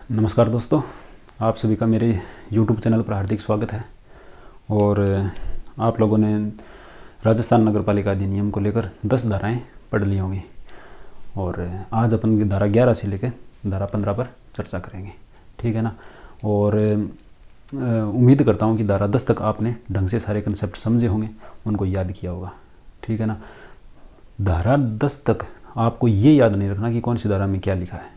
नमस्कार दोस्तों, आप सभी का मेरे YouTube चैनल पर हार्दिक स्वागत है। और आप लोगों ने राजस्थान नगर पालिका अधिनियम को लेकर 10 धाराएं पढ़ ली होंगी और आज अपन की धारा 11 से लेकर धारा 15 पर चर्चा करेंगे, ठीक है ना। और उम्मीद करता हूं कि धारा 10 तक आपने ढंग से सारे कंसेप्ट समझे होंगे, उनको याद किया होगा, ठीक है ना। धारा 10 तक आपको ये याद नहीं रखना कि कौन सी धारा में क्या लिखा है,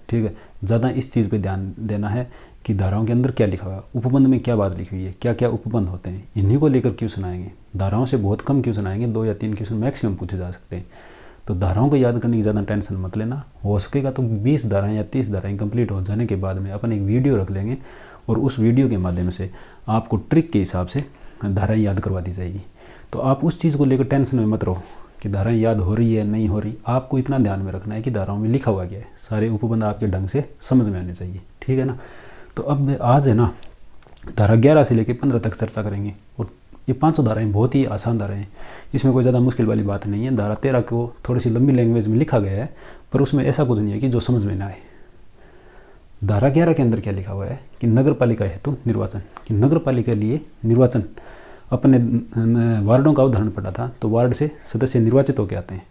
ठीक है। ज़्यादा इस चीज़ पे ध्यान देना है कि धाराओं के अंदर क्या लिखा हुआ है, उपबंध में क्या बात लिखी हुई है, क्या क्या उपबंध होते हैं, इन्हीं को लेकर क्यों सुनाएंगे। धाराओं से बहुत कम क्यों सुनाएंगे, 2 या 3 क्वेश्चन मैक्सिमम पूछे जा सकते हैं। तो धाराओं को याद करने की ज़्यादा टेंशन मत लेना। हो सकेगा तो 20 धाराएँ या 30 धाराएँ कंप्लीट हो जाने के बाद में अपन एक वीडियो रख लेंगे और उस वीडियो के माध्यम से आपको ट्रिक के हिसाब से धाराएँ याद करवा दी जाएगी। तो आप उस चीज़ को लेकर टेंशन में मत रहो कि धाराएँ याद हो रही है नहीं हो रही। आपको इतना ध्यान में रखना है कि धाराओं में लिखा हुआ क्या है, सारे उपबंध आपके ढंग से समझ में आने चाहिए, ठीक है ना। तो अब आज है ना, धारा 11 से लेकर 15 तक चर्चा करेंगे। और ये 500 धाराएँ बहुत ही आसान धाराएँ हैं, इसमें कोई ज़्यादा मुश्किल वाली बात नहीं है। धारा 13 को थोड़ी सी लंबी लैंग्वेज में लिखा गया है, पर उसमें ऐसा कुछ नहीं है कि जो समझ में ना आए। धारा 11 के अंदर क्या लिखा हुआ है कि नगर पालिका हेतु निर्वाचन, कि नगर पालिका के लिए निर्वाचन, अपने वार्डों का उदाहरण पढ़ा था, तो वार्ड से सदस्य निर्वाचित होकर आते हैं,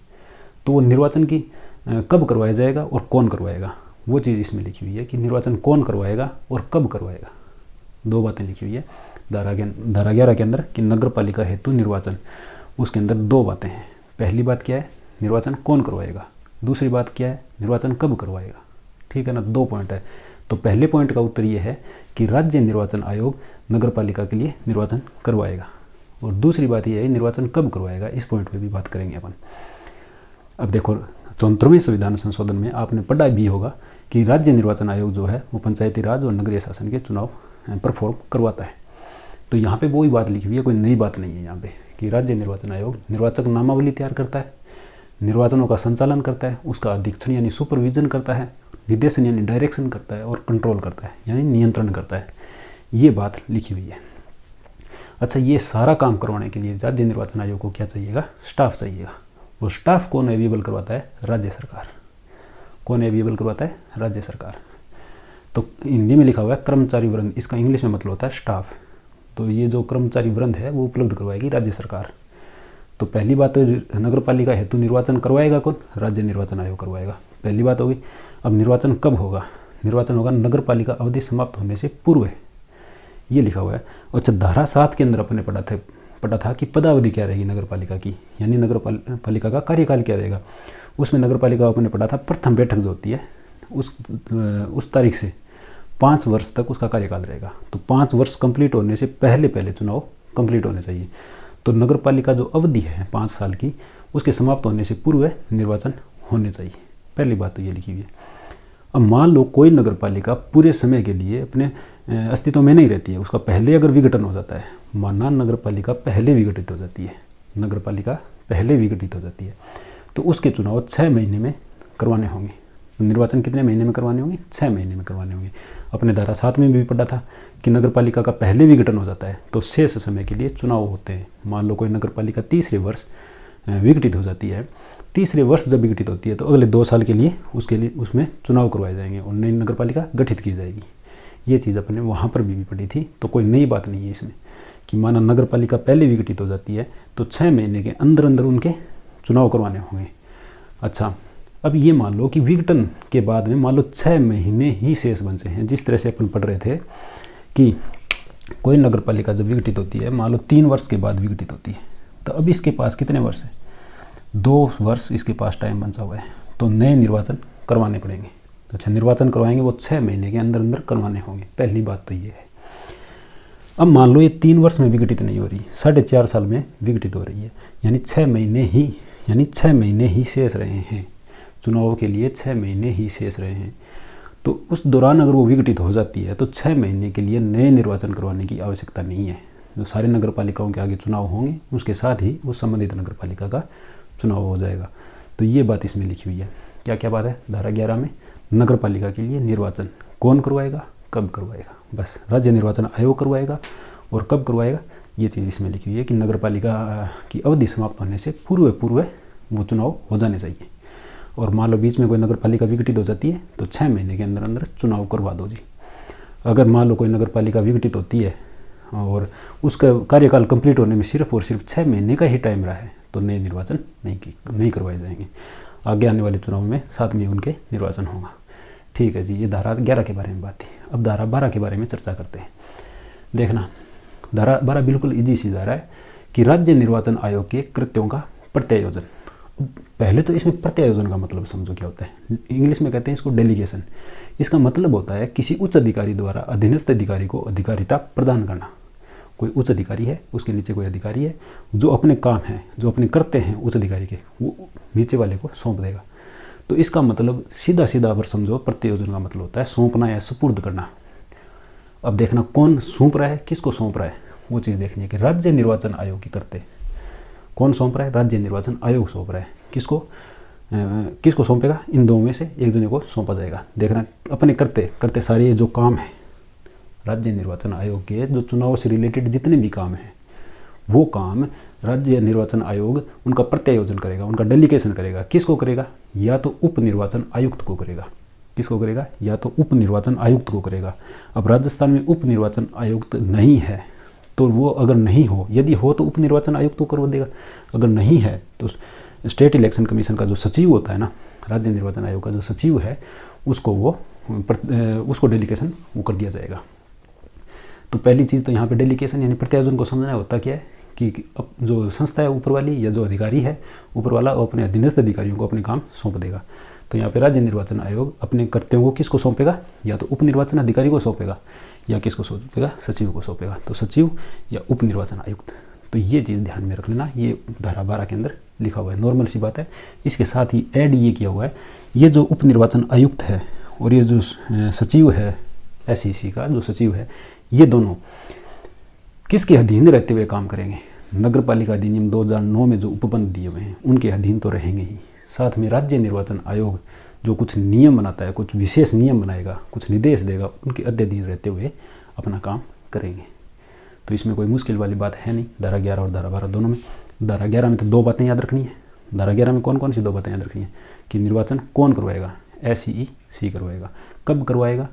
तो वो निर्वाचन की कब करवाया जाएगा और कौन करवाएगा, वो चीज़ इसमें लिखी हुई है कि निर्वाचन कौन करवाएगा और कब करवाएगा। 2 बातें लिखी हुई है धारा 11 के अंदर कि नगर पालिका हेतु निर्वाचन, उसके अंदर 2 बातें हैं। पहली बात क्या है, निर्वाचन कौन करवाएगा। दूसरी बात क्या है, निर्वाचन कब करवाएगा, ठीक है ना। 2 पॉइंट है। तो पहले पॉइंट का उत्तर ये है कि राज्य निर्वाचन आयोग नगर पालिका के लिए निर्वाचन करवाएगा, और दूसरी बात यह है निर्वाचन कब करवाएगा। इस पॉइंट पे भी बात करेंगे अपन। अब देखो, 74वें संविधान संशोधन में आपने पढ़ा भी होगा कि राज्य निर्वाचन आयोग जो है वो पंचायती राज और नगरीय शासन के चुनाव परफॉर्म करवाता है। तो यहाँ पे वही बात लिखी हुई है, कोई नई बात नहीं है यहाँ पे, कि राज्य निर्वाचन आयोग निर्वाचक नामावली तैयार करता है, निर्वाचनों का संचालन करता है, उसका अधीक्षण यानी सुपरविजन करता है, निर्देशन यानी डायरेक्शन करता है, और कंट्रोल करता है यानी नियंत्रण करता है। ये बात लिखी हुई है। अच्छा, ये सारा काम करवाने के लिए राज्य निर्वाचन आयोग को क्या चाहिएगा, स्टाफ चाहिएगा। वो स्टाफ कौन अवेलेबल करवाता है, राज्य सरकार। कौन अवेलेबल करवाता है, राज्य सरकार। तो हिंदी में लिखा हुआ है कर्मचारी वृंद, इसका इंग्लिश में मतलब होता है स्टाफ। तो ये जो कर्मचारी वृंद है वो उपलब्ध करवाएगी राज्य सरकार। तो पहली बात तो नगर पालिका हेतु निर्वाचन करवाएगा कौन, राज्य निर्वाचन आयोग करवाएगा, पहली बात होगी। अब निर्वाचन कब होगा, निर्वाचन होगा नगर पालिका अवधि समाप्त होने से पूर्व, ये लिखा हुआ है। अच्छा, धारा 7 के अंदर अपने पढ़ा था कि पदावधि क्या रहेगी नगर पालिका की, यानी नगर पालिका का कार्यकाल क्या रहेगा। उसमें नगर पालिका अपने पढ़ा था प्रथम बैठक जो होती है उस तारीख से 5 वर्ष तक उसका कार्यकाल रहेगा। तो 5 वर्ष कंप्लीट होने से पहले चुनाव कंप्लीट होने चाहिए। तो नगर पालिका जो अवधि है 5 साल की, उसके समाप्त होने से पूर्व निर्वाचन होने चाहिए। पहली बात तो ये लिखी हुई है। अब मान लो कोई नगर पालिका पूरे समय के लिए अपने अस्तित्व में नहीं रहती है, उसका पहले अगर विघटन हो जाता है, माना नगर पालिका पहले विघटित हो जाती है, नगर पालिका पहले विघटित हो जाती है, तो उसके चुनाव 6 महीने में करवाने होंगे। तो निर्वाचन कितने महीने में करवाने होंगे, 6 महीने में करवाने होंगे। अपने धारा 7 में भी पढ़ा था कि नगर पालिका का पहले विघटन हो जाता है तो शेष समय के लिए चुनाव होते हैं। मान लो कोई नगर पालिका तीसरे वर्ष विघटित हो जाती है, तीसरे वर्ष जब विघटित होती है तो अगले 2 साल के लिए उसमें चुनाव करवाए जाएंगे और नई नगर पालिका गठित की जाएगी। ये चीज़ अपने वहाँ पर भी पढ़ी थी, तो कोई नई बात नहीं है इसमें कि माना नगर पालिका पहले विघटित हो जाती है तो 6 महीने के अंदर उनके चुनाव करवाने होंगे। अच्छा, अब ये मान लो कि विघटन के बाद में मान लो 6 महीने ही शेष बचे हैं। जिस तरह से अपन पढ़ रहे थे कि कोई नगर पालिका जब विघटित होती है, मान लो 3 वर्ष के बाद विघटित होती है, तो अब इसके पास कितने वर्ष है, 2 वर्ष इसके पास टाइम बचा हुआ है, तो नए निर्वाचन करवाने पड़ेंगे। अच्छा, निर्वाचन करवाएंगे वो 6 महीने के अंदर करवाने होंगे। पहली बात तो ये है। अब मान लो ये 3 वर्ष में विघटित नहीं हो रही, 4.5 साल में विघटित हो रही है, यानी 6 महीने ही शेष रहे हैं चुनाव के लिए, 6 महीने ही शेष रहे हैं। तो उस दौरान अगर वो विघटित हो जाती है तो 6 महीने के लिए नए निर्वाचन करवाने की आवश्यकता नहीं है। जो सारे नगर पालिकाओं के आगे चुनाव होंगे उसके साथ ही उस संबंधित नगर पालिका का चुनाव हो जाएगा। तो ये बात इसमें लिखी हुई है। क्या क्या बात है धारा 11 में, नगर पालिका के लिए निर्वाचन कौन करवाएगा, कब करवाएगा, बस राज्य निर्वाचन आयोग करवाएगा, और कब करवाएगा ये चीज़ इसमें लिखी हुई है कि नगर पालिका की अवधि समाप्त होने से पूर्व वो चुनाव हो जाने चाहिए। और मान लो बीच में कोई नगर पालिका विघटित हो जाती है तो 6 महीने के अंदर अंदर चुनाव करवा दो जी। अगर मान लो कोई नगर पालिका विघटित होती है और उसका कार्यकाल कंप्लीट होने में सिर्फ और सिर्फ 6 महीने का ही टाइम रहा है तो नए निर्वाचन नहीं करवाए जाएंगे। आगे आने वाले चुनाव में साथ में उनके निर्वाचन होगा। ठीक है जी, ये धारा 11 के बारे में बात थी। अब धारा 12 के बारे में चर्चा करते हैं। देखना, धारा 12 बिल्कुल ईजी सी धारा है कि राज्य निर्वाचन आयोग के कृत्यों का प्रत्यायोजन। पहले तो इसमें प्रत्यायोजन का मतलब समझो क्या होता है। इंग्लिश में कहते हैं इसको डेलीगेशन। इसका मतलब होता है किसी उच्च अधिकारी द्वारा अधीनस्थ अधिकारी को अधिकारिता प्रदान करना। कोई उच्च अधिकारी है, उसके नीचे कोई अधिकारी है, जो अपने काम हैं, जो अपने करते हैं उच्च अधिकारी के, वो नीचे वाले को सौंप देगा। तो इसका मतलब सीधा सीधा अगर समझो, प्रत्यायोजन का मतलब होता है सौंपना या सुपुर्द करना। अब देखना कौन सौंप रहा है, किसको सौंप रहा है, वो चीज़ देखनी है कि राज्य निर्वाचन आयोग की करते कौन सौंप रहा है, राज्य निर्वाचन आयोग सौंप रहा है। किसको सौंपेगा, इन दो में से एक जने को सौंपा जाएगा। देखना अपने करते सारे जो काम है राज्य निर्वाचन आयोग के, जो चुनाव से रिलेटेड जितने भी काम हैं, वो काम राज्य निर्वाचन आयोग उनका प्रत्यायोजन करेगा, उनका डेलीगेशन करेगा। किसको करेगा, या तो उप निर्वाचन आयुक्त को करेगा। किसको करेगा, या तो उप निर्वाचन आयुक्त को करेगा। अब राजस्थान में उप निर्वाचन आयुक्त नहीं है तो वो अगर नहीं हो, यदि हो तो उप निर्वाचन आयुक्त को करवा देगा, अगर नहीं है तो स्टेट इलेक्शन कमीशन का जो सचिव होता है ना, राज्य निर्वाचन आयोग का जो सचिव है, उसको डेलीगेशन वो कर दिया जाएगा। तो पहली चीज़ तो यहाँ पे डेलीगेशन यानी प्रत्यायोजन को समझना होता क्या है कि अब जो संस्था है ऊपर वाली या जो अधिकारी है ऊपर वाला, वो अपने अधीनस्थ अधिकारियों को अपने काम सौंप देगा। तो यहाँ पे राज्य निर्वाचन आयोग अपने कर्तव्यों को किसको सौंपेगा, या तो उप निर्वाचन अधिकारी को सौंपेगा या किसको सौंपेगा, सचिव को सौंपेगा। तो सचिव या उप निर्वाचन आयुक्त। तो ये चीज़ ध्यान में रख लेना, ये धारा 12 के अंदर लिखा हुआ है, नॉर्मल सी बात है। इसके साथ ही ऐड ये किया हुआ है, ये जो उप निर्वाचन आयुक्त है और ये जो सचिव है, SEC का जो सचिव है, ये दोनों किसके अधीन रहते हुए काम करेंगे, नगर पालिका अधिनियम 2009 में जो उपबंध दिए हुए हैं उनके अधीन तो रहेंगे ही। साथ में राज्य निर्वाचन आयोग जो कुछ नियम बनाता है, कुछ विशेष नियम बनाएगा, कुछ निर्देश देगा, उनके अधीन रहते हुए अपना काम करेंगे। तो इसमें कोई मुश्किल वाली बात है नहीं, धारा 11 और धारा 12 दोनों में। धारा 11 में तो 2 बातें याद रखनी है। धारा 11 में कौन कौन सी 2 बातें याद रखनी है कि निर्वाचन कौन करवाएगा, SEC करवाएगा। कब करवाएगा,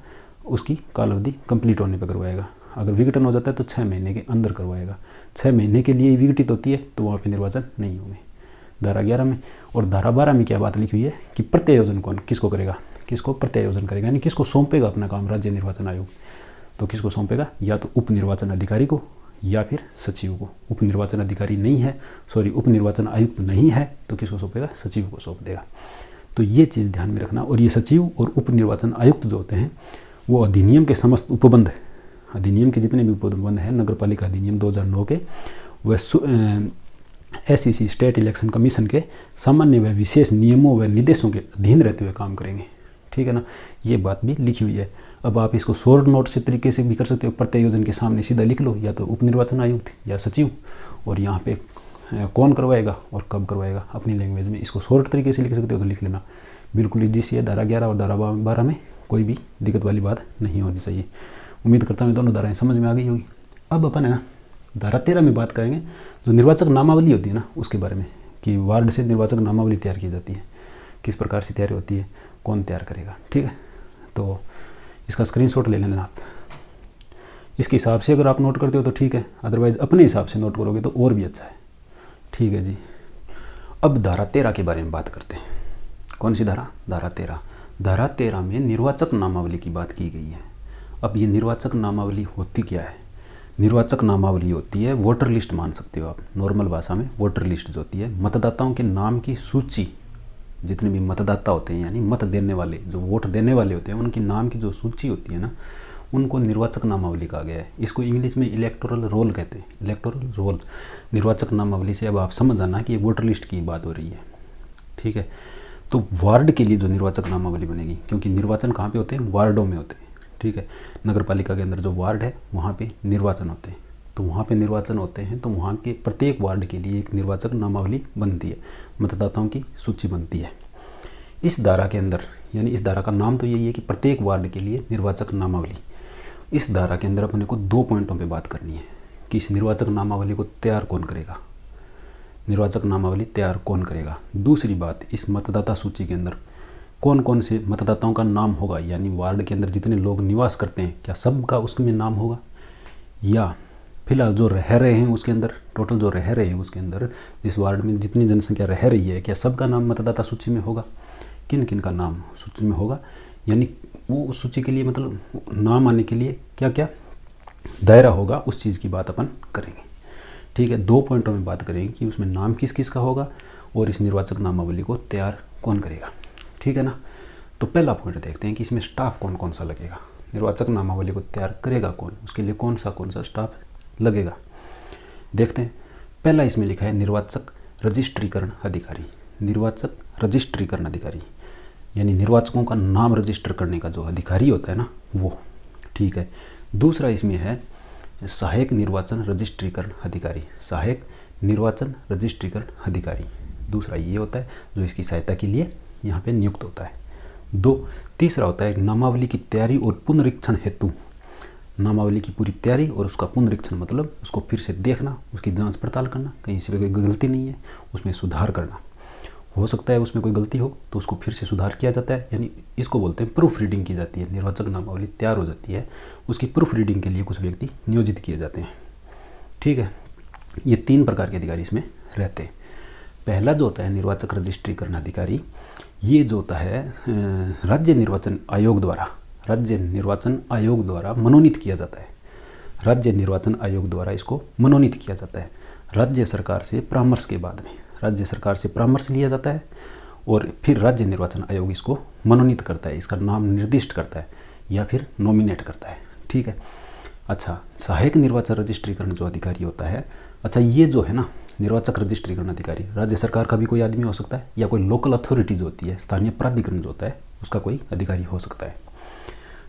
उसकी काल अवधि कंप्लीट होने पर करवाएगा। अगर विघटन हो जाता है तो 6 महीने के अंदर करवाएगा। 6 महीने के लिए विघटित होती है तो वहाँ पे निर्वाचन नहीं होंगे, धारा 11 में। और धारा 12 में क्या बात लिखी हुई है कि प्रत्यायोजन कौन किसको करेगा, किसको प्रत्यायोजन करेगा, यानी किसको सौंपेगा अपना काम राज्य निर्वाचन आयोग। तो किसको सौंपेगा, या तो उप निर्वाचन अधिकारी को या फिर सचिव को। उप निर्वाचन अधिकारी नहीं है, उप निर्वाचन आयुक्त नहीं है तो किसको सौंपेगा, सचिव को सौंप देगा। तो ये चीज़ ध्यान में रखना। और ये सचिव और उप निर्वाचन आयुक्त जो होते हैं वो अधिनियम के समस्त उपबंध, अधिनियम के जितने भी उपबंध हैं, नगर पालिका अधिनियम 2009 के, वह SEC स्टेट इलेक्शन कमीशन के सामान्य व विशेष नियमों व निर्देशों के अधीन रहते हुए काम करेंगे। ठीक है ना, ये बात भी लिखी हुई है। अब आप इसको शॉर्ट नोट से तरीके से भी कर सकते हो, प्रत्यायोजन के सामने सीधा लिख लो, या तो उप निर्वाचन आयुक्त या सचिव, और यहाँ पे कौन करवाएगा और कब करवाएगा अपनी लैंग्वेज में। इसको शॉर्ट तरीके से लिख सकते हो तो लिख लेना, बिल्कुल ईजी सी है। धारा 11 और धारा 12 में कोई भी दिक्कत वाली बात नहीं होनी चाहिए। उम्मीद करता हूँ दोनों धाराएं समझ में आ गई होगी। अब अपन है ना धारा 13 में बात करेंगे, जो निर्वाचक नामावली होती है ना उसके बारे में, कि वार्ड से निर्वाचक नामावली तैयार की जाती है, किस प्रकार से तैयार होती है, कौन तैयार करेगा। ठीक है, तो इसका स्क्रीनशॉट ले लेना आप। इसके हिसाब से अगर आप नोट करते हो तो ठीक है, अदरवाइज अपने हिसाब से नोट करोगे तो और भी अच्छा है। ठीक है जी, अब धारा 13 के बारे में बात करते हैं। कौन सी धारा, धारा 13। धारा 13 में निर्वाचक नामावली की बात की गई है। अब ये निर्वाचक नामावली होती क्या है, निर्वाचक नामावली होती है वोटर लिस्ट, मान सकते हो आप नॉर्मल भाषा में। वोटर लिस्ट जो होती है मतदाताओं के नाम की सूची, जितने भी मतदाता होते हैं यानी मत देने वाले, जो वोट देने वाले होते हैं, उनकी नाम की जो सूची होती है ना, उनको निर्वाचक नामावली कहा गया है। इसको इंग्लिश में इलेक्टोरल रोल कहते हैं, इलेक्टोरल रोल। निर्वाचक नामावली से अब आप समझ जाना कि वोटर लिस्ट की बात हो रही है। ठीक है, तो वार्ड के लिए जो निर्वाचक नामावली बनेगी, क्योंकि निर्वाचन कहाँ पे होते हैं, वार्डों में होते हैं। ठीक है, नगर पालिका के अंदर जो वार्ड है वहाँ पे निर्वाचन होते हैं, तो वहाँ पे निर्वाचन होते हैं, तो वहाँ के प्रत्येक वार्ड के लिए एक निर्वाचक नामावली बनती है, मतदाताओं की सूची बनती है। इस धारा के अंदर, यानी इस धारा का नाम तो यही है कि प्रत्येक वार्ड के लिए निर्वाचक नामावली। इस धारा के अंदर अपने को 2 पॉइंटों पे बात करनी है कि इस निर्वाचक नामावली को तैयार कौन करेगा। निर्वाचक नामावली तैयार कौन करेगा। दूसरी बात, इस मतदाता सूची के अंदर कौन कौन से मतदाताओं का नाम होगा, यानी वार्ड के अंदर जितने लोग निवास करते हैं क्या सबका उसमें नाम होगा, या फिलहाल जो रह रहे हैं उसके अंदर, टोटल जो रह रहे हैं उसके अंदर जिस वार्ड में जितनी जनसंख्या रह रही है क्या सबका नाम मतदाता सूची में होगा, किन किन का नाम सूची में होगा, यानी वो उस सूची के लिए मतलब नाम आने के लिए क्या क्या दायरा होगा, उस चीज़ की बात अपन करेंगे। ठीक है, 2 पॉइंटों में बात करेंगे कि उसमें नाम किस किस का होगा और इस निर्वाचक नामावली को तैयार कौन करेगा। ठीक है ना। तो पहला पॉइंट देखते हैं कि इसमें स्टाफ कौन कौन सा लगेगा, निर्वाचक नामावली को तैयार करेगा कौन, उसके लिए कौन सा स्टाफ लगेगा। देखते हैं, पहला इसमें लिखा है निर्वाचक रजिस्ट्रीकरण अधिकारी। निर्वाचक रजिस्ट्रीकरण अधिकारी यानी निर्वाचकों का नाम रजिस्टर करने का जो अधिकारी होता है ना वो। ठीक है, दूसरा इसमें है सहायक निर्वाचन रजिस्ट्रीकरण अधिकारी। सहायक निर्वाचन रजिस्ट्रीकरण अधिकारी दूसरा ये होता है जो इसकी सहायता के लिए यहाँ पे नियुक्त होता है। तीसरा होता है नामावली की तैयारी और पुनरीक्षण हेतु। नामावली की पूरी तैयारी और उसका पुनरीक्षण मतलब उसको फिर से देखना, उसकी जांच पड़ताल करना, कहीं से कोई गलती नहीं है उसमें सुधार करना। हो सकता है उसमें कोई गलती हो तो उसको फिर से सुधार किया जाता है, यानी इसको बोलते हैं प्रूफ रीडिंग की जाती है। निर्वाचक नामावली तैयार हो जाती है, उसकी प्रूफ रीडिंग के लिए कुछ व्यक्ति नियोजित किए जाते हैं। ठीक है, ये 3 प्रकार के अधिकारी इसमें रहते हैं। पहला जो होता है निर्वाचक रजिस्ट्रीकरण अधिकारी, ये जो होता है राज्य निर्वाचन आयोग द्वारा मनोनीत किया जाता है। राज्य निर्वाचन आयोग द्वारा इसको मनोनीत किया जाता है। राज्य सरकार से परामर्श के बाद में राज्य सरकार से परामर्श लिया जाता है और फिर राज्य निर्वाचन आयोग इसको मनोनीत करता है, इसका नाम निर्दिष्ट करता है या फिर नॉमिनेट करता है। ठीक है। अच्छा, सहायक निर्वाचन रजिस्ट्रीकरण जो अधिकारी होता है, अच्छा ये जो है ना निर्वाचक रजिस्ट्रीकरण अधिकारी राज्य सरकार का भी कोई आदमी हो सकता है या कोई लोकल अथॉरिटी जो होती है, स्थानीय प्राधिकरण जो होता है उसका कोई अधिकारी हो सकता है।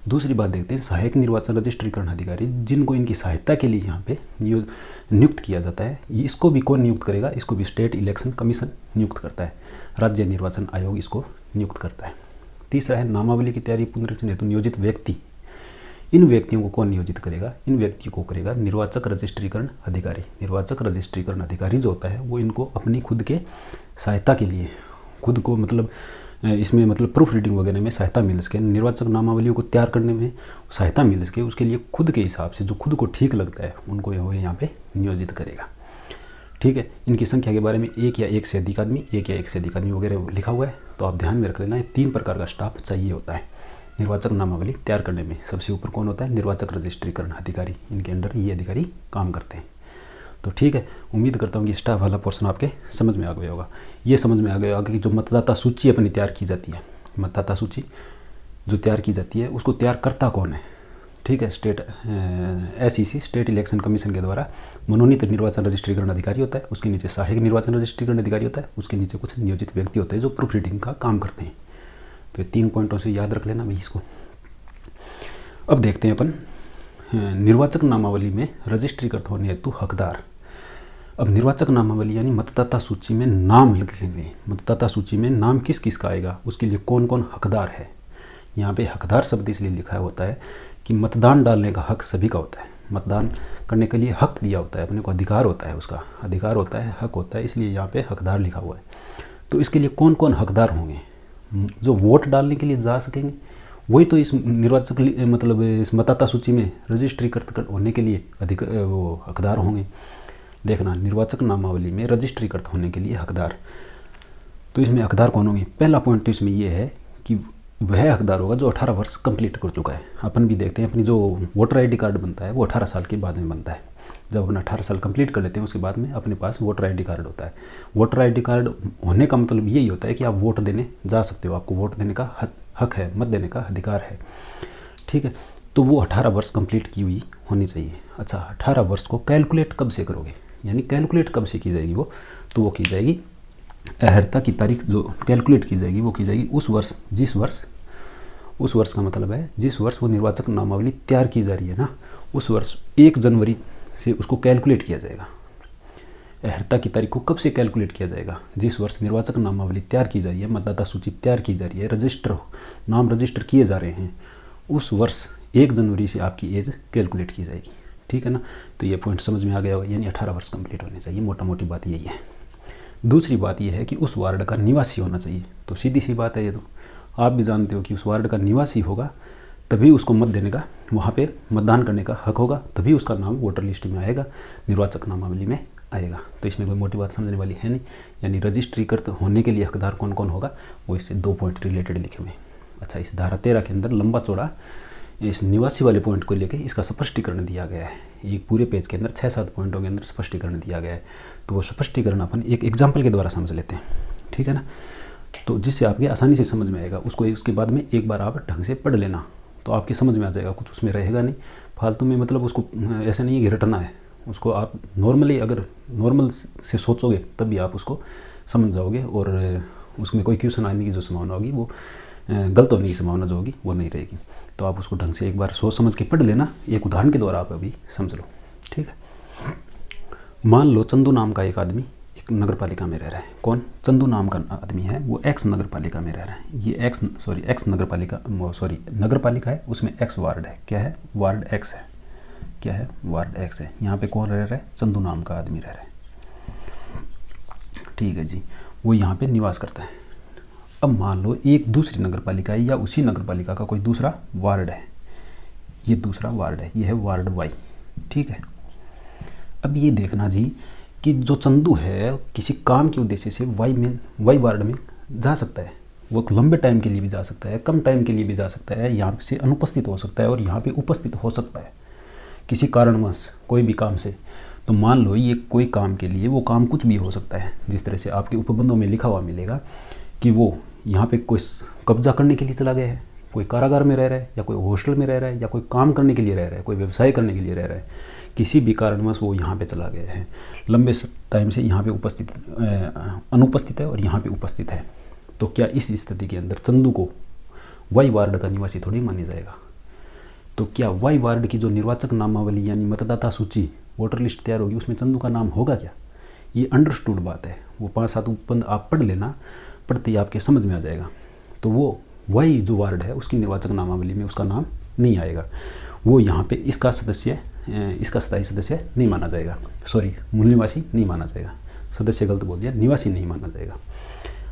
दूसरी बात देखते हैं सहायक निर्वाचन रजिस्ट्रीकरण अधिकारी जिनको इनकी सहायता के लिए यहाँ पे नियुक्त किया जाता है। इसको भी कौन नियुक्त करेगा, इसको भी स्टेट इलेक्शन कमीशन नियुक्त करता है, राज्य निर्वाचन आयोग इसको नियुक्त करता है। तीसरा है नामावली की तैयारी पुनरीक्षण हेतु नियोजित व्यक्ति। इन व्यक्तियों को कौन नियोजित करेगा, इन व्यक्तियों को करेगा निर्वाचक रजिस्ट्रीकरण अधिकारी। निर्वाचक रजिस्ट्रीकरण अधिकारी जो होता है वो इनको अपनी खुद के सहायता के लिए, खुद को मतलब इसमें मतलब प्रूफ रीडिंग वगैरह में सहायता मिल सके, निर्वाचक नामावलियों को तैयार करने में सहायता मिल सके, उसके लिए खुद के हिसाब से जो खुद को ठीक लगता है उनको यहाँ पे नियोजित करेगा। ठीक है, इनकी संख्या के बारे में एक या एक से अधिक आदमी वगैरह लिखा हुआ है, तो आप ध्यान में रख लेना। 3 प्रकार का स्टाफ चाहिए होता है निर्वाचक नामावली तैयार करने में। सबसे ऊपर कौन होता है, निर्वाचक रजिस्ट्रीकरण अधिकारी, इनके अंडर ये अधिकारी काम करते हैं। तो ठीक है, उम्मीद करता हूँ कि स्टाफ वाला पोर्शन आपके समझ में आ गया होगा। ये समझ में आ गया होगा कि जो मतदाता सूची अपनी तैयार की जाती है, मतदाता सूची जो तैयार की जाती है उसको तैयार करता कौन है। ठीक है, SEC स्टेट इलेक्शन कमीशन के द्वारा मनोनीत निर्वाचन रजिस्ट्रीकरण अधिकारी होता है, उसके नीचे सहायक निर्वाचन रजिस्ट्रीकरण अधिकारी होता है, उसके नीचे कुछ नियोजित व्यक्ति होते हैं जो प्रूफ रीडिंग का काम करते हैं। तो ये 3 पॉइंटों से याद रख लेना भाई इसको। अब देखते हैं अपन निर्वाचक नामावली में रजिस्ट्रीकृत होने हेतु हकदार। अब निर्वाचक नामावली यानी मतदाता सूची में नाम लिख लेंगे, मतदाता सूची में नाम किस किस का आएगा, उसके लिए कौन कौन हकदार है। यहाँ पे हकदार शब्द इसलिए लिखा होता है कि मतदान डालने का हक सभी का होता है, मतदान करने के लिए हक दिया होता है, अपने को अधिकार होता है, उसका अधिकार होता है, हक होता है, इसलिए यहाँ पे हकदार लिखा हुआ है। तो इसके लिए कौन कौन हकदार होंगे, जो वोट डालने के लिए जा सकेंगे वही तो इस निर्वाचक मतलब इस मतदाता सूची में रजिस्ट्रीकृत होने के लिए वो हकदार होंगे। देखना, निर्वाचक नामावली में रजिस्ट्रीकृत होने के लिए हकदार, तो इसमें हकदार कौन होंगे। पहला पॉइंट तो इसमें ये है कि वह हकदार होगा जो 18 वर्ष कंप्लीट कर चुका है। अपन भी देखते हैं अपनी जो वोटर ID कार्ड बनता है वो 18 साल के बाद में बनता है। जब अपन 18 साल कंप्लीट कर लेते हैं उसके बाद में अपने पास वोटर ID कार्ड होता है। वोटर ID कार्ड होने का मतलब यही होता है कि आप वोट देने जा सकते हो, आपको वोट देने का हक है, मत देने का अधिकार है। ठीक है, तो वो 18 वर्ष कंप्लीट की हुई होनी चाहिए। अच्छा, 18 वर्ष को कैलकुलेट कब से करोगे, यानी कैलकुलेट कब से की जाएगी वो, तो वो की जाएगी अर्हता की तारीख जो कैलकुलेट की जाएगी वो की जाएगी उस वर्ष का मतलब है जिस वर्ष वो निर्वाचक नामावली तैयार की जा रही है ना, उस वर्ष 1 जनवरी से उसको कैलकुलेट किया जाएगा। अर्हता की तारीख को कब से कैलकुलेट किया जाएगा, जिस वर्ष निर्वाचक नामावली तैयार की जा रही है, मतदाता सूची तैयार की जा रही है, नाम रजिस्टर किए जा रहे हैं, उस वर्ष 1 जनवरी से आपकी एज कैलकुलेट की जाएगी। ठीक है ना, तो ये पॉइंट समझ में आ गया होगा, यानी 18 वर्ष कंप्लीट होने चाहिए, मोटा मोटी बात यही है। दूसरी बात यह है कि उस वार्ड का निवासी होना चाहिए। तो सीधी सी बात है, ये तो आप भी जानते हो कि उस वार्ड का निवासी होगा तभी उसको मत देने का, वहाँ पे मतदान करने का हक होगा, तभी उसका नाम वोटर लिस्ट में आएगा, निर्वाचक नामावली में आएगा। तो इसमें कोई मोटी बात समझने वाली है नहीं। यानी रजिस्ट्रीकृत होने के लिए हकदार कौन कौन होगा, वो इससे 2 पॉइंट रिलेटेड लिखे हुए हैं। अच्छा, इस धारा 13 के अंदर लंबा चौड़ा इस निवासी वाले पॉइंट को लेकर इसका स्पष्टीकरण दिया गया है। एक पूरे पेज के अंदर 6-7 पॉइंटों के अंदर स्पष्टीकरण दिया गया है। तो वो स्पष्टीकरण अपन एक एग्जाम्पल के द्वारा समझ लेते हैं, ठीक है ना। तो जिससे आपके आसानी से समझ में आएगा। उसके बाद में एक बार आप ढंग से पढ़ लेना तो आपके समझ में आ जाएगा, कुछ उसमें रहेगा नहीं फालतू में। मतलब उसको ऐसे नहीं है कि रटना है, उसको आप नॉर्मली अगर नॉर्मल से सोचोगे तब भी आप उसको समझ जाओगे, और उसमें कोई क्वेश्चन आने की जो संभावना होगी वो गलत होने की संभावना जो होगी वो नहीं रहेगी। तो आप उसको ढंग से एक बार सोच समझ के पढ़ लेना। एक उदाहरण के द्वारा आप अभी समझ लो, ठीक है। मान लो चंदू नाम का एक आदमी एक नगर पालिका में रह रहा है। कौन? चंदू नाम का आदमी है, वो एक्स नगर पालिका में रह रहा है। ये एक्स नगर पालिका है, उसमें एक्स वार्ड है। क्या है? वार्ड एक्स है। क्या है? वार्ड एक्स है। यहाँ पे कौन रह रहा है? चंदू नाम का आदमी रह रहा है, ठीक है जी। वो यहाँ पे निवास करता है। अब मान लो एक दूसरी नगर पालिका है या उसी नगर पालिका का कोई दूसरा वार्ड है, ये दूसरा वार्ड है, ये है वार्ड वाई, ठीक है। अब ये देखना जी कि जो चंदू है किसी काम के उद्देश्य से वाई वार्ड में जा सकता है। वो लंबे टाइम के लिए भी जा सकता है, कम टाइम के लिए भी जा सकता है, यहाँ से अनुपस्थित हो सकता है और यहाँ पे उपस्थित हो सकता है किसी कारणवश कोई भी काम से। तो मान लो ये कोई काम के लिए, वो काम कुछ भी हो सकता है। जिस तरह से आपके उपबंधों में लिखा हुआ मिलेगा कि वो यहाँ पे कोई कब्जा करने के लिए चला गया है, कोई कारागार में रह रहा है, या कोई हॉस्टल में रह रहा है, या कोई काम करने के लिए रह रहा है, कोई व्यवसाय करने के लिए रह रहा है, किसी भी कारणवश वो यहाँ पे चला गया है, लंबे टाइम से यहाँ पे अनुपस्थित है और यहाँ पे उपस्थित है। तो क्या इस स्थिति के अंदर चंदू को वाई वार्ड का निवासी थोड़ी माना जाएगा? तो क्या वाई वार्ड की जो निर्वाचक नामावली यानी मतदाता सूची वोटर लिस्ट तैयार होगी उसमें चंदू का नाम होगा क्या? ये अंडरस्टूड बात है। वो 5-7 उपबंध आप पढ़ लेना, पढ़ते ही आपके समझ में आ जाएगा। तो वो वाई जो वार्ड है उसकी निर्वाचक नामावली में उसका नाम नहीं आएगा। वो यहाँ पे इसका स्थायी सदस्य नहीं माना जाएगा, सॉरी मूल निवासी नहीं माना जाएगा, सदस्य गलत बोल दिया, निवासी नहीं माना जाएगा।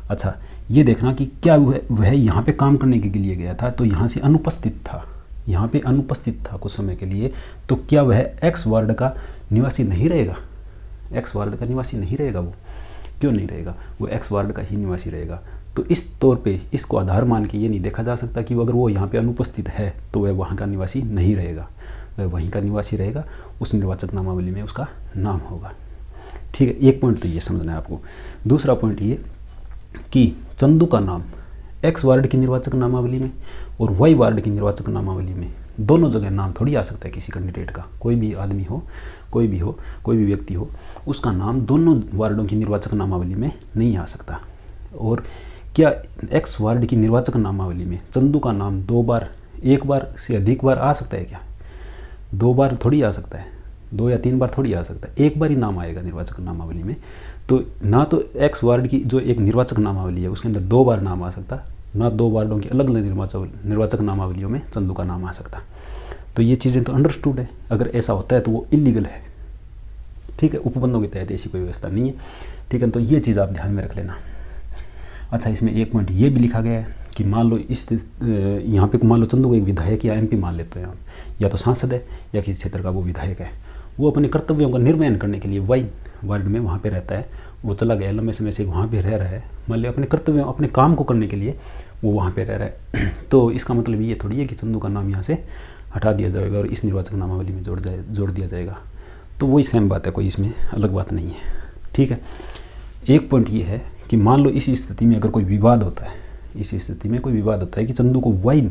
अच्छा, ये देखना कि क्या वह यहाँ पे काम करने के लिए गया था तो यहाँ से अनुपस्थित था, यहाँ पे अनुपस्थित था कुछ समय के लिए, तो क्या वह एक्स वार्ड का निवासी नहीं रहेगा? एक्स वार्ड का निवासी नहीं रहेगा। वो क्यों नहीं रहेगा? वो एक्स वार्ड का ही निवासी रहेगा। तो इस तौर पे इसको आधार मान के ये नहीं देखा जा सकता कि अगर वो यहाँ पे अनुपस्थित है तो वह वहाँ का निवासी नहीं रहेगा, वह वहीं का निवासी रहेगा, उस निर्वाचक नामावली में उसका नाम होगा, ठीक है। एक पॉइंट तो ये समझना है आपको। दूसरा पॉइंट ये कि चंदू का नाम एक्स वार्ड की निर्वाचक नामावली में और वाई वार्ड की निर्वाचक नामावली में दोनों जगह नाम थोड़ी आ सकता है किसी कैंडिडेट का। कोई भी आदमी हो, कोई भी व्यक्ति हो, उसका नाम दोनों वार्डों की निर्वाचक नामावली में नहीं आ सकता। और क्या एक्स वार्ड की निर्वाचक नामावली में चंदू का नाम 2 बार, 1 बार से अधिक बार आ सकता है क्या? 2 बार थोड़ी आ सकता है, 2 या 3 बार थोड़ी आ सकता है, 1 बार ही नाम आएगा निर्वाचक नामावली में। तो ना तो एक्स वार्ड की जो एक निर्वाचक नामावली है उसके अंदर 2 बार नाम आ सकता, ना 2 वार्डों की अलग अलग निर्वाचक नामावलियों में चंदू का नाम आ सकता। तो ये चीज़ें तो अंडरस्टूड है। अगर ऐसा होता है तो वो इलीगल है, ठीक है। उपबंधों के तहत ऐसी कोई व्यवस्था नहीं है, ठीक है। तो ये चीज़ आप ध्यान में रख लेना। अच्छा, इसमें एक पॉइंट ये भी लिखा गया है कि मान लो यहाँ पे मान लो चंदू को एक विधायक या एमपी मान लेते हैं हम, या तो सांसद है या किसी क्षेत्र का वो विधायक है, वो अपने कर्तव्यों का निर्वहन करने के लिए वाई वार्ड में वहाँ पे रहता है, वो चला गया लंबे समय से वहाँ पे रह रहा है, मान लिया अपने कर्तव्यों अपने काम को करने के लिए वो वहाँ पे रह रहा है। तो इसका मतलब ये थोड़ी है कि चंदू का नाम यहाँ से हटा दिया जाएगा और इस निर्वाचक नामावली में जोड़ दिया जाएगा। तो वही सेम बात है, कोई इसमें अलग बात नहीं है, ठीक है। एक पॉइंट ये है कि मान लो इस स्थिति में अगर कोई विवाद होता है, इस स्थिति में कोई विवाद होता है कि चंदू को वाई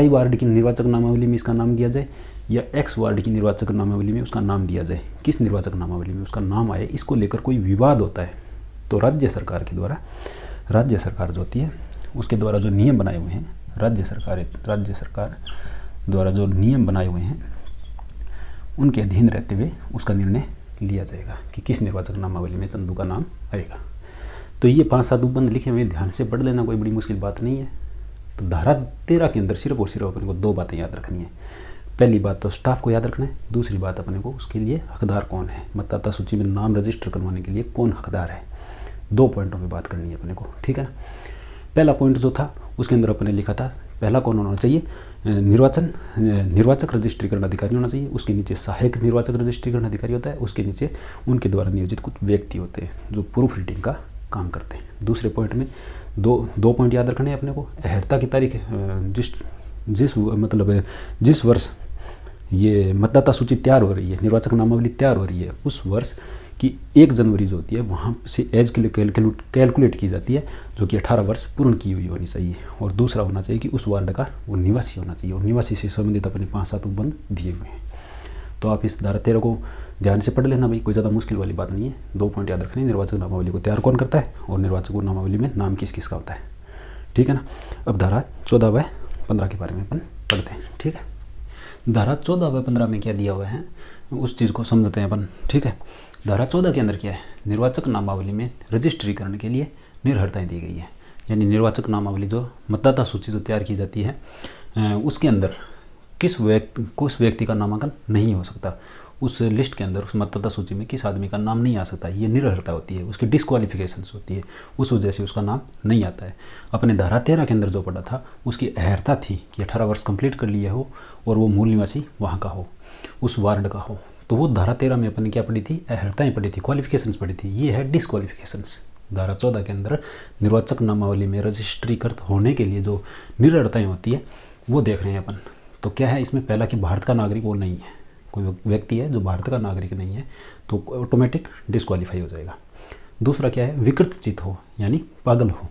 वार्ड की निर्वाचक नामावली में इसका नाम दिया जाए या एक्स वार्ड की निर्वाचक नामावली में उसका नाम दिया जाए, किस निर्वाचक नामावली में उसका नाम आए, इसको लेकर कोई विवाद होता है तो राज्य सरकार के द्वारा, राज्य सरकार जो होती है उसके द्वारा जो नियम बनाए हुए हैं, राज्य सरकार द्वारा जो नियम बनाए हुए हैं उनके अधीन रहते हुए उसका निर्णय लिया जाएगा कि किस निर्वाचक नामावली में चंदू का नाम आएगा। तो ये 5-7 उपबंध लिखे हुए ध्यान से पढ़ लेना, कोई बड़ी मुश्किल बात नहीं है। तो धारा 13 के अंदर सिर्फ और सिर्फ अपने को 2 बातें याद रखनी है। पहली बात तो स्टाफ को याद रखना है, दूसरी बात अपने को उसके लिए हकदार कौन है, मतदाता सूची में नाम रजिस्टर करवाने के लिए कौन हकदार है। 2 पॉइंटों पे बात करनी है अपने को, ठीक है ना। पहला पॉइंट जो था उसके अंदर अपने लिखा था पहला कौन होना चाहिए, निर्वाचक रजिस्ट्रीकरण अधिकारी होना चाहिए, उसके नीचे सहायक निर्वाचक रजिस्ट्रीकरण अधिकारी होता है, उसके नीचे उनके द्वारा नियोजित कुछ व्यक्ति होते हैं जो प्रूफ रीडिंग का काम करते हैं। दूसरे पॉइंट में दो पॉइंट याद रखने हैं अपने को। अहर्ता की तारीख जिस वर्ष ये मतदाता सूची तैयार हो रही है, निर्वाचक नामावली तैयार हो रही है, उस वर्ष की 1 जनवरी जो होती है वहाँ से एज के लिए कैलकुलेट की जाती है, जो कि 18 वर्ष पूर्ण की हुई होनी चाहिए। और दूसरा होना चाहिए कि उस वार्ड का वो निवासी होना चाहिए, और निवासी से संबंधित अपने 5-7 उपबंध दिए हुए हैं। तो आप इस धारा 13 को ध्यान से पढ़ लेना भाई, कोई ज़्यादा मुश्किल वाली बात नहीं है। 2 पॉइंट याद रखने, निर्वाचक नामावली को तैयार कौन करता है और निर्वाचक नामावली में नाम किस किस का होता है, ठीक है ना। अब धारा 14 व 15 के बारे में अपन पढ़ते हैं, ठीक है। धारा 14 व 15 में क्या दिया हुआ है उस चीज़ को समझते हैं अपन, ठीक है। धारा 14 के अंदर क्या है, निर्वाचक नामावली में रजिस्ट्रीकरण के लिए निर्भरताएँ दी गई है। यानी निर्वाचक नामावली जो मतदाता सूची जो तैयार की जाती है उसके अंदर किस व्यक्ति का नामांकन नहीं हो सकता, उस लिस्ट के अंदर उस मतदाता सूची में किस आदमी का नाम नहीं आ सकता, ये निर्भरता होती है, उसकी डिस्क्वालिफिकेशंस होती है, उस वजह से उसका नाम नहीं आता है। अपने धारा 13 के अंदर जो पढ़ा था उसकी अहर्ता थी कि 18 वर्ष कंप्लीट कर लिया हो और वो मूल निवासी वहाँ का हो, उस वार्ड का हो। तो वो धारा 13 में अपन ने क्या पढ़ी थी, अहर्ताएँ पढ़ी थी, क्वालिफिकेशंस पढ़ी थी। ये है डिस्क्वालिफिकेशंस। धारा 14 के अंदर निर्वाचक नामावली में रजिस्ट्रीकृत होने के लिए जो निर्भरताएँ होती है वो देख रहे हैं अपन। तो क्या है इसमें, पहला कि भारत का नागरिक वो नहीं है, कोई व्यक्ति है जो भारत का नागरिक नहीं है तो ऑटोमेटिक डिस्क्वालीफाई हो जाएगा। दूसरा क्या है, विकृत चित्त हो यानी पागल हो,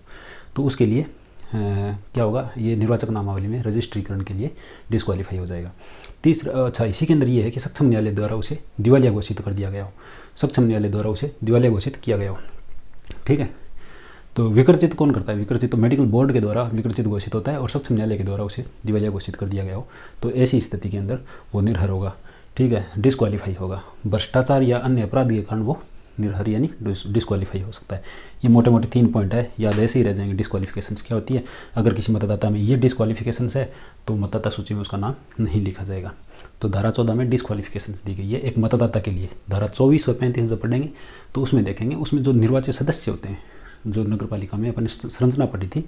तो उसके लिए क्या होगा, ये निर्वाचक नामावली में रजिस्ट्रीकरण के लिए डिस्क्वालीफाई हो जाएगा। तीसरा, अच्छा इसी के अंदर ये है कि सक्षम न्यायालय द्वारा उसे दिवालिया घोषित कर दिया गया हो, सक्षम न्यायालय द्वारा उसे दिवालिया घोषित किया गया हो, ठीक है। तो विकृत कौन करता है, विकृत तो मेडिकल बोर्ड के द्वारा विकृत घोषित होता है और सक्षम न्यायालय के द्वारा उसे दिवालिया घोषित कर दिया गया हो। तो ऐसी स्थिति के अंदर वो निर्भर होगा, ठीक है, डिस्क्वालीफाई होगा। भ्रष्टाचार या अन्य अपराध के कारण वो निर्भर यानी डिस्क्वालीफाई हो सकता है। ये मोटे मोटे 3 पॉइंट है, याद ऐसे ही रह जाएंगे। डिस्क्वालिफिकेशंस क्या होती है, अगर किसी मतदाता में ये डिस्क्वालिफिकेशंस है तो मतदाता सूची में उसका नाम नहीं लिखा जाएगा। तो धारा 14 में डिस्क्वालिफिकेशंस दी गई है एक मतदाता के लिए। धारा 24 और 35 जब पढ़ेंगे तो उसमें देखेंगे, उसमें जो निर्वाचित सदस्य होते हैं, जो नगर पालिका में अपन संरचना पढ़ी थी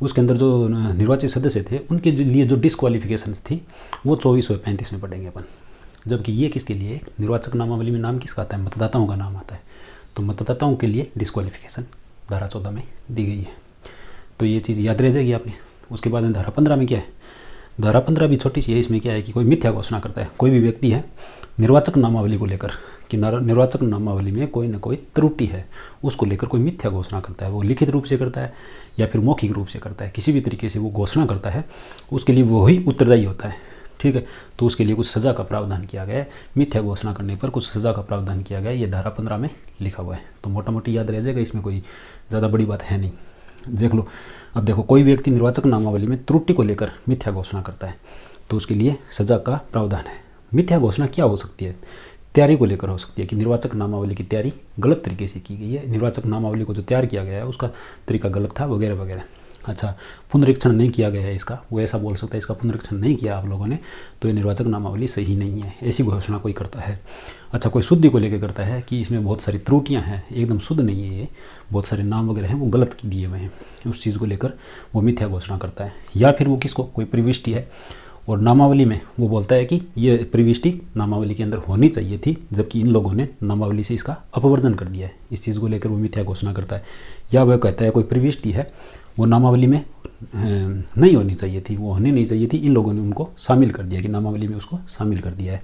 उसके अंदर जो निर्वाचित सदस्य थे उनके लिए जो डिस्क्वालिफिकेशंस थी वो 24 और 35 में पढ़ेंगे अपन। जबकि ये किसके लिए, निर्वाचक नामावली में नाम किसका आता है, मतदाताओं का नाम आता है। तो मतदाताओं के लिए डिस्क्वालिफिकेशन धारा 14 में दी गई है। तो ये चीज़ याद रह जाएगी आपके। उसके बाद में धारा 15 में क्या है, धारा 15 भी छोटी सी है। इसमें क्या है कि कोई मिथ्या घोषणा करता है, कोई भी व्यक्ति है निर्वाचक नामावली को लेकर कि निर्वाचक नामावली में कोई ना कोई त्रुटि है, उसको लेकर कोई मिथ्या घोषणा करता है, वो लिखित रूप से करता है या फिर मौखिक रूप से करता है, किसी भी तरीके से वो घोषणा करता है, उसके लिए वही उत्तरदायी होता है, ठीक है। तो उसके लिए कुछ सज़ा का प्रावधान किया गया है, मिथ्या घोषणा करने पर कुछ सज़ा का प्रावधान किया गया है, ये धारा 15 में लिखा हुआ है। तो मोटा मोटी याद रह जाएगा, इसमें कोई ज़्यादा बड़ी बात है नहीं। देख लो, अब देखो, कोई व्यक्ति निर्वाचक नामावली में त्रुटि को लेकर मिथ्या घोषणा करता है तो उसके लिए सज़ा का प्रावधान है। मिथ्या घोषणा क्या हो सकती है, तैयारी को लेकर हो सकती है कि निर्वाचक नामावली की तैयारी गलत तरीके से की गई है, निर्वाचक नामावली को जो तैयार किया गया है उसका तरीका गलत था, वगैरह वगैरह। अच्छा, पुनरीक्षण नहीं किया गया है इसका, वो ऐसा बोल सकता है इसका पुनरीक्षण नहीं किया आप लोगों ने तो ये निर्वाचक नामावली सही नहीं है, ऐसी घोषणा कोई करता है। अच्छा, कोई शुद्धि को लेकर करता है कि इसमें बहुत सारी त्रुटियां हैं, एकदम शुद्ध नहीं है, ये बहुत सारे नाम वगैरह हैं वो गलत दिए हुए हैं, उस चीज़ को लेकर वो मिथ्या घोषणा करता है। या फिर वो किसको, कोई प्रविष्टि है और नामावली में वो बोलता है कि ये प्रविष्टि नामावली के अंदर होनी चाहिए थी, जबकि इन लोगों ने नामावली से इसका अपवर्जन कर दिया है, इस चीज़ को लेकर वो मिथ्या घोषणा करता है। या वह कहता है कोई प्रविष्टि है वो नामावली में नहीं होनी चाहिए थी, वो होनी नहीं चाहिए थी, इन लोगों ने उनको शामिल कर दिया कि नामावली में उसको शामिल कर दिया है।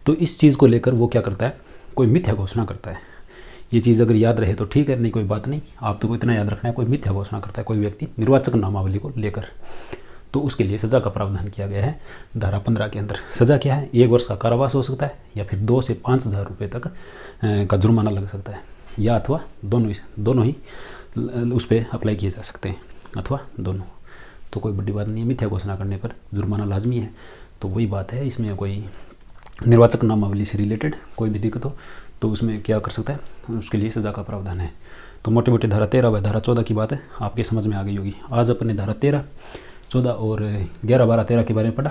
तो इस चीज़ को लेकर वो क्या करता है, कोई मिथ्या घोषणा करता है। ये चीज़ अगर याद रहे तो ठीक है, नहीं कोई बात नहीं, आप तो को इतना याद रखना है, कोई मिथ्या घोषणा करता है कोई व्यक्ति निर्वाचक नामावली को लेकर, तो उसके लिए सज़ा का प्रावधान किया गया है धारा 15 के अंदर। सज़ा क्या है, 1 वर्ष का कारावास हो सकता है या फिर 2 से 5,000 रुपये तक का जुर्माना लग सकता है, या अथवा दोनों ही उस पर अप्लाई किए जा सकते हैं, अथवा दोनों। तो कोई बड़ी बात नहीं है, मिथ्या घोषणा करने पर जुर्माना लाजमी है। तो वही बात है, इसमें कोई निर्वाचक नामावली से रिलेटेड कोई भी दिक्कत हो तो उसमें क्या कर सकता है, उसके लिए सज़ा का प्रावधान है। तो मोटे मोटे धारा 13 व धारा 14 की बात है आपके समझ में आ गई होगी। आज अपने धारा 13 14 और 11, 12, 13 के बारे में पढ़ा,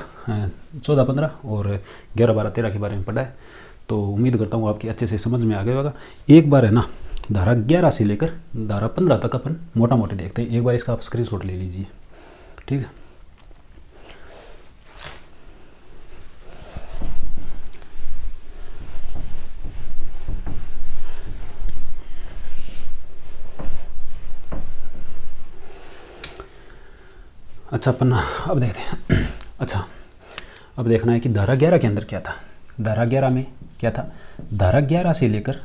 14, 15 और 11, 12, 13 के बारे में पढ़ा है। तो उम्मीद करता हूँ आपकी अच्छे से समझ में आ गया होगा। एक बार है ना धारा 11 से लेकर धारा 15 तक अपन मोटा मोटी देखते हैं। एक बार इसका आप स्क्रीनशॉट ले लीजिए, ठीक है। अच्छा अपन अब देखते हैं। अच्छा अब देखना है कि धारा 11 के अंदर क्या था। धारा 11 में क्या था, धारा 11 से लेकर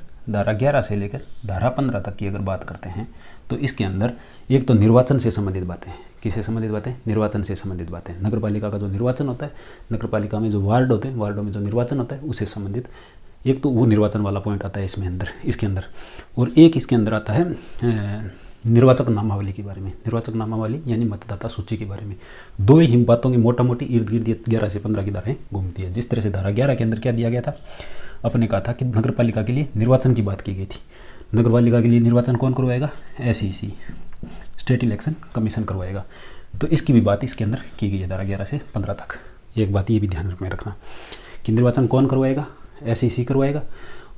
धारा 15 तक की अगर बात करते हैं तो इसके अंदर एक तो निर्वाचन से संबंधित बातें हैं। किससे संबंधित बातें, निर्वाचन से संबंधित बातें। नगर पालिका का जो निर्वाचन होता है, नगर पालिका में जो वार्ड होते हैं, वार्डों में जो निर्वाचन होता है उससे संबंधित एक तो वो निर्वाचन वाला पॉइंट आता है इसके अंदर। और एक इसके अंदर आता है निर्वाचक नामावली के बारे में। निर्वाचक नामावली यानी मतदाता सूची के बारे में। दो ही बातों की मोटा मोटी इर्द गिर्द 11 से 15 की धाराएं घूमती है। जिस तरह से धारा 11 के अंदर क्या दिया गया था, अपने कहा था कि नगर पालिका के लिए निर्वाचन की बात की गई थी। नगर पालिका के लिए निर्वाचन कौन करवाएगा, SEC, स्टेट इलेक्शन कमीशन करवाएगा। तो इसकी भी बात इसके अंदर की गई है धारा 11 से 15 तक। एक बात ये भी ध्यान में रखना कि निर्वाचन कौन करवाएगा, SEC करवाएगा।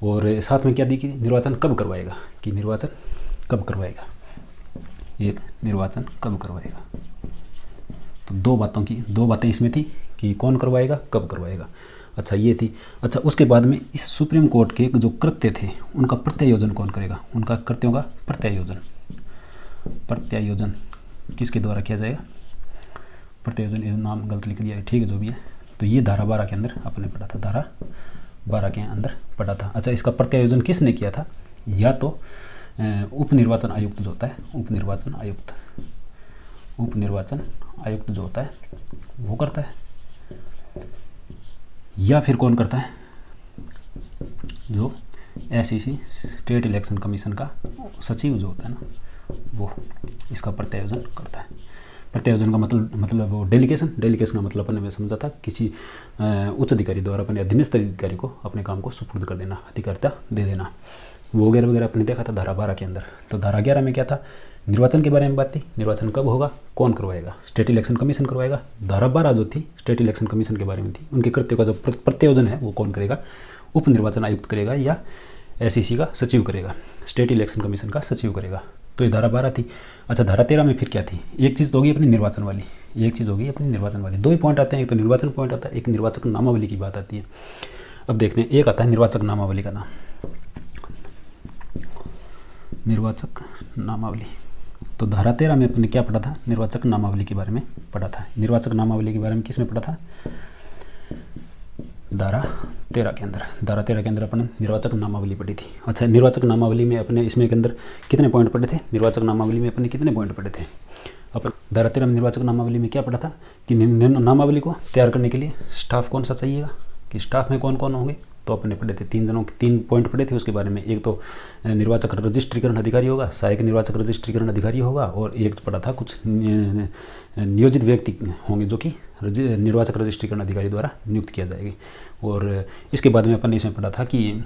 और साथ में क्या दी कि निर्वाचन कब करवाएगा, कि निर्वाचन कब करवाएगा, एक निर्वाचन कब करवाएगा। तो दो बातें इसमें थी कि कौन करवाएगा, कब करवाएगा। अच्छा ये थी। अच्छा उसके बाद में इस सुप्रीम कोर्ट के जो कृत्य थे उनका प्रत्यायोजन कौन करेगा, उनका कृत्यों का प्रत्यायोजन किसके द्वारा किया जाएगा। प्रत्यायोजन, ये नाम गलत लिख दिया है, ठीक है जो भी है। तो ये धारा 12 के अंदर आपने पढ़ा था, धारा 12 के अंदर पढ़ा था। अच्छा इसका प्रत्यायोजन किसने किया था, या तो उप निर्वाचन आयुक्त जो होता है, उप निर्वाचन आयुक्त जो होता है वो करता है, या फिर कौन करता है, जो SEC स्टेट इलेक्शन कमीशन का सचिव जो होता है ना वो इसका प्रत्यायोजन करता है। प्रत्यायोजन का मतलब वो डेलीगेशन का मतलब अपने में समझा था किसी उच्च अधिकारी द्वारा अपने अधीनस्थ अधिकारी को अपने काम को सुपुर्द कर देना, अधिकारिता दे देना, वो वगैरह अपने देखा था धारा 12 के अंदर। तो धारा 11 में क्या था, निर्वाचन के बारे में बात थी। निर्वाचन कब होगा, कौन करवाएगा, स्टेट इलेक्शन कमीशन करवाएगा। धारा 12 जो थी स्टेट इलेक्शन कमीशन के बारे में थी, उनके कृत्यों का जो प्रत्यायोजन है वो कौन करेगा, उप निर्वाचन आयुक्त करेगा या SEC का सचिव करेगा, स्टेट इलेक्शन कमीशन का सचिव करेगा। तो ये धारा 12 थी। अच्छा धारा 13 में फिर क्या थी, एक चीज़ तो होगी अपनी निर्वाचन वाली, दो ही पॉइंट आते हैं, एक तो निर्वाचन पॉइंट आता है, एक निर्वाचक नामावली की बात आती है। अब देखते हैं, एक आता है निर्वाचक नामावली का नाम, निर्वाचक नामावली। तो धारा 13 में अपने क्या पढ़ा था, निर्वाचक नामावली के बारे में पढ़ा था। निर्वाचक नामावली के बारे में किसमें पढ़ा था, धारा 13 के अंदर अपन निर्वाचक नामावली पढ़ी थी। अच्छा निर्वाचक नामावली में अपने इसमें के अंदर कितने पॉइंट पढ़े थे, निर्वाचक नामावली में अपने कितने पॉइंट पढ़े थे। अपन धारा 13 में निर्वाचक नामावली में क्या पढ़ा था कि नामावली को तैयार करने के लिए स्टाफ कौन सा चाहिएगा, कि स्टाफ में कौन कौन होंगे। तो अपने पढ़े थे 3 पॉइंट पढ़े थे उसके बारे में। एक तो निर्वाचक रजिस्ट्रीकरण अधिकारी होगा, सहायक निर्वाचक रजिस्ट्रीकरण अधिकारी होगा, और एक पढ़ा था कुछ नियोजित व्यक्ति होंगे जो कि निर्वाचक रजिस्ट्रीकरण अधिकारी द्वारा नियुक्त किया जाएगी। और इसके बाद में अपन इसमें पढ़ा था कि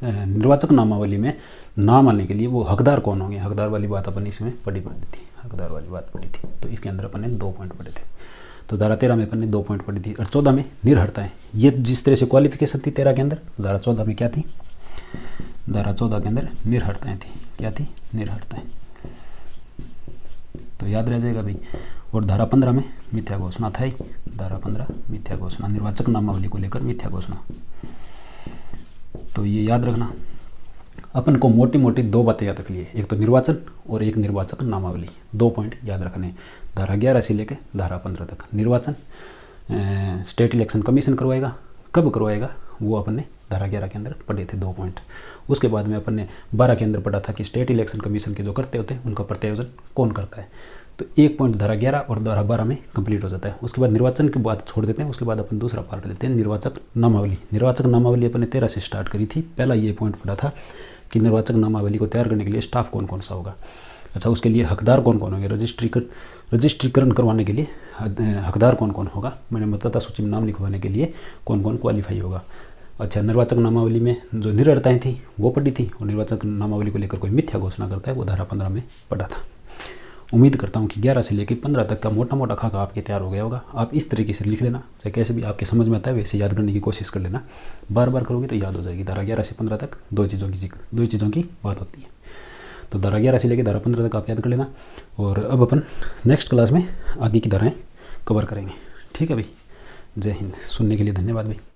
निर्वाचक नामावली में नाम आने के लिए वो हकदार कौन होंगे, हकदार वाली बात अपन इसमें पढ़ी थी। तो इसके अंदर अपन ने 2 पॉइंट पढ़े थे। तो धारा 13 में अपन ने 2 पॉइंट पढ़ी थी। और 14 में निर्हरताएं, ये जिस तरह से क्वालिफिकेशन थी 13 के अंदर, धारा 14 में क्या थी, धारा 14 के अंदर निर्हरताएं थी। क्या थी, निर्हरताएं। तो याद रह जाएगा भाई। और धारा 15 में मिथ्या घोषणा था ही, धारा 15 मिथ्या घोषणा, निर्वाचक नामावली को लेकर मिथ्या घोषणा। तो ये याद रखना। अपन को मोटी मोटी 2 बातें याद रख लिए, एक तो निर्वाचन और एक निर्वाचक नामावली। 2 पॉइंट याद रखने, धारा 11 से लेकर धारा 15 तक। निर्वाचन स्टेट इलेक्शन कमीशन करवाएगा, कब करवाएगा वो अपन ने धारा 11 के अंदर पढ़े थे 2 पॉइंट। उसके बाद में अपन ने 12 के अंदर पढ़ा था कि स्टेट इलेक्शन कमीशन के जो करते होते हैं उनका प्रत्यायोजन कौन करता है। तो 1 पॉइंट धारा 11 और धारा 12 में कंप्लीट हो जाता है। उसके बाद निर्वाचन की बात छोड़ देते हैं, उसके बाद अपन दूसरा पार्ट लेते हैं, निर्वाचक नामावली। निर्वाचक नामावली अपन ने 13 से स्टार्ट करी थी। पहला ये पॉइंट पढ़ा था कि निर्वाचक नामावली को तैयार करने के लिए स्टाफ कौन कौन सा होगा। अच्छा उसके लिए हकदार कौन कौन होंगे, रजिस्ट्रीकरण करवाने के लिए हकदार कौन कौन होगा, मैंने मतदाता सूची में नाम लिखवाने के लिए कौन कौन क्वालिफाई होगा। अच्छा निर्वाचक नामावली में जो निर्हरताएं थी वो पढ़ी थी, और निर्वाचक नामावली को लेकर कोई मिथ्या घोषणा करता है वो धारा 15 में पढ़ा था। उम्मीद करता हूँ कि 11 से लेकर 15 तक का मोटा मोटा खाका आपके तैयार हो गया होगा। आप इस तरीके से लिख लेना, चाहे कैसे भी आपके समझ में आता है वैसे याद करने की कोशिश कर लेना। बार बार करोगे तो याद हो जाएगी। धारा 11 से 15 तक दो चीज़ों की बात होती है। तो धारा 11 से लेकर धारा 15 तक आप याद कर लेना। और अब अपन नेक्स्ट क्लास में आगे की धाराएँ कवर करेंगे। ठीक है भाई, जय हिंद। सुनने के लिए धन्यवाद भाई।